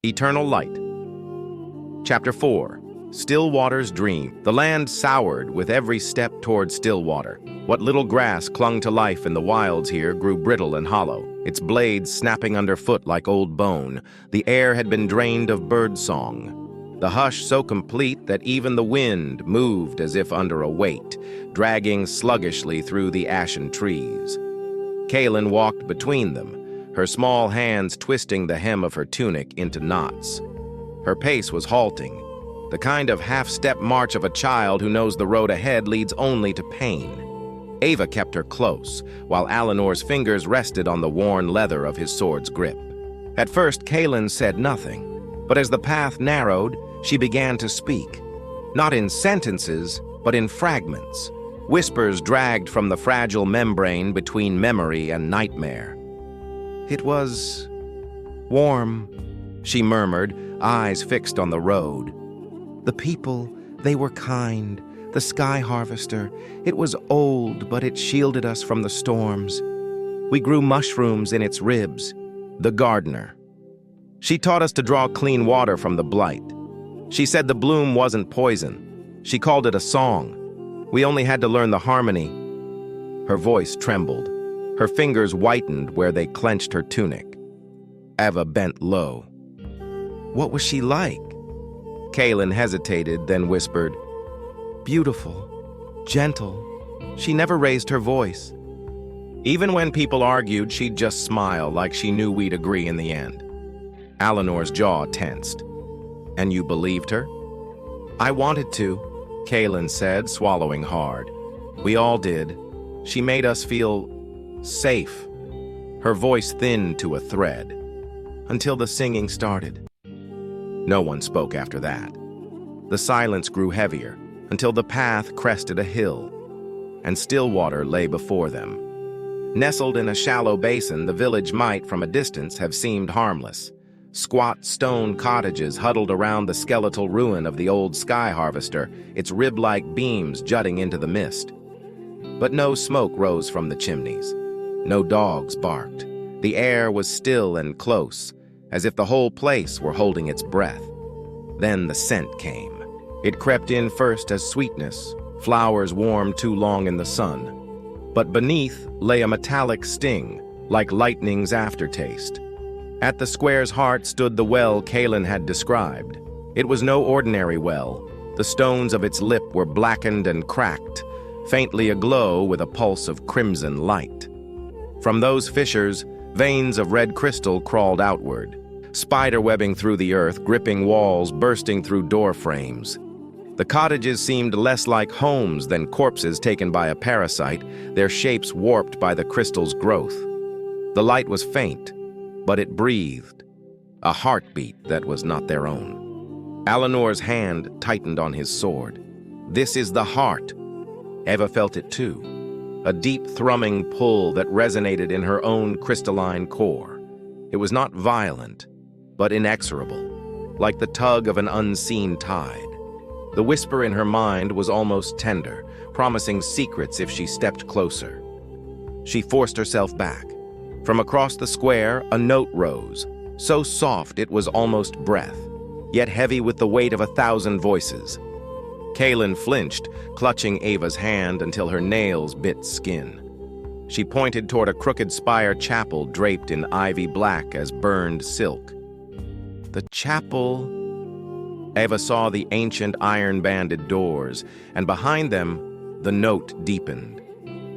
Eternal Light. Chapter 4. Stillwater's Dream. The land soured with every step toward Stillwater. What little grass clung to life in the wilds here grew brittle and hollow, its blades snapping underfoot like old bone. The air had been drained of birdsong. The hush so complete that even the wind moved as if under a weight, dragging sluggishly through the ashen trees. Kaelen walked between them, her small hands twisting the hem of her tunic into knots. Her pace was halting, the kind of half-step march of a child who knows the road ahead leads only to pain. Ava kept her close, while Alanoor's fingers rested on the worn leather of his sword's grip. At first, Kaelen said nothing, but as the path narrowed, she began to speak. Not in sentences, but in fragments. Whispers dragged from the fragile membrane between memory and nightmare. "It was warm," she murmured, eyes fixed on the road. "The people, they were kind. The sky harvester, it was old, but it shielded us from the storms. We grew mushrooms in its ribs. The gardener. She taught us to draw clean water from the blight. She said the bloom wasn't poison. She called it a song. We only had to learn the harmony." Her voice trembled. Her fingers whitened where they clenched her tunic. Ava bent low. "What was she like?" Kaelen hesitated, then whispered, "Beautiful, gentle. She never raised her voice. Even when people argued, she'd just smile like she knew we'd agree in the end." Alanoor's jaw tensed. "And you believed her?" "I wanted to," Kaelen said, swallowing hard. "We all did. She made us feel safe." Her voice thinned to a thread. "Until the singing started." No one spoke after that. The silence grew heavier until the path crested a hill, and Stillwater lay before them. Nestled in a shallow basin, the village might, from a distance, have seemed harmless. Squat stone cottages huddled around the skeletal ruin of the old sky harvester, its rib-like beams jutting into the mist. But no smoke rose from the chimneys. No dogs barked. The air was still and close, as if the whole place were holding its breath. Then the scent came. It crept in first as sweetness, flowers warmed too long in the sun. But beneath lay a metallic sting, like lightning's aftertaste. At the square's heart stood the well Kaelen had described. It was no ordinary well. The stones of its lip were blackened and cracked, faintly aglow with a pulse of crimson light. From those fissures, veins of red crystal crawled outward, spiderwebbing through the earth, gripping walls, bursting through door frames. The cottages seemed less like homes than corpses taken by a parasite, their shapes warped by the crystal's growth. The light was faint, but it breathed, a heartbeat that was not their own. Alanoor's hand tightened on his sword. "This is the heart." Ava felt it too, a deep thrumming pull that resonated in her own crystalline core. It was not violent, but inexorable, like the tug of an unseen tide. The whisper in her mind was almost tender, promising secrets if she stepped closer. She forced herself back. From across the square, a note rose, so soft it was almost breath, yet heavy with the weight of 1,000 voices. Kaelen flinched, clutching Ava's hand until her nails bit skin. She pointed toward a crooked spire chapel draped in ivy black as burned silk. The chapel... Ava saw the ancient iron-banded doors, and behind them, the note deepened.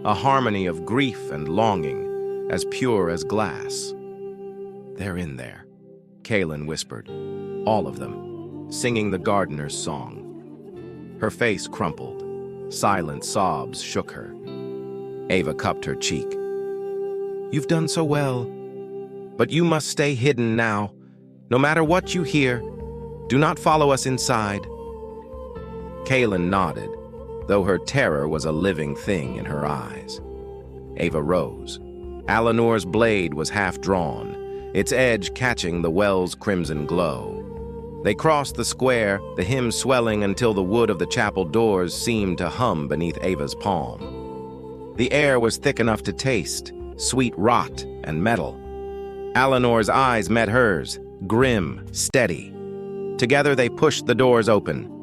A harmony of grief and longing, as pure as glass. "They're in there," Kaelen whispered. "All of them, singing the gardener's song." Her face crumpled. Silent sobs shook her. Ava cupped her cheek. "You've done so well. But you must stay hidden now. No matter what you hear, do not follow us inside." Kaelen nodded, though her terror was a living thing in her eyes. Ava rose. Alanoor's blade was half-drawn, its edge catching the well's crimson glow. They crossed the square, the hymn swelling until the wood of the chapel doors seemed to hum beneath Ava's palm. The air was thick enough to taste, sweet rot and metal. Alanoor's eyes met hers, grim, steady. Together they pushed the doors open.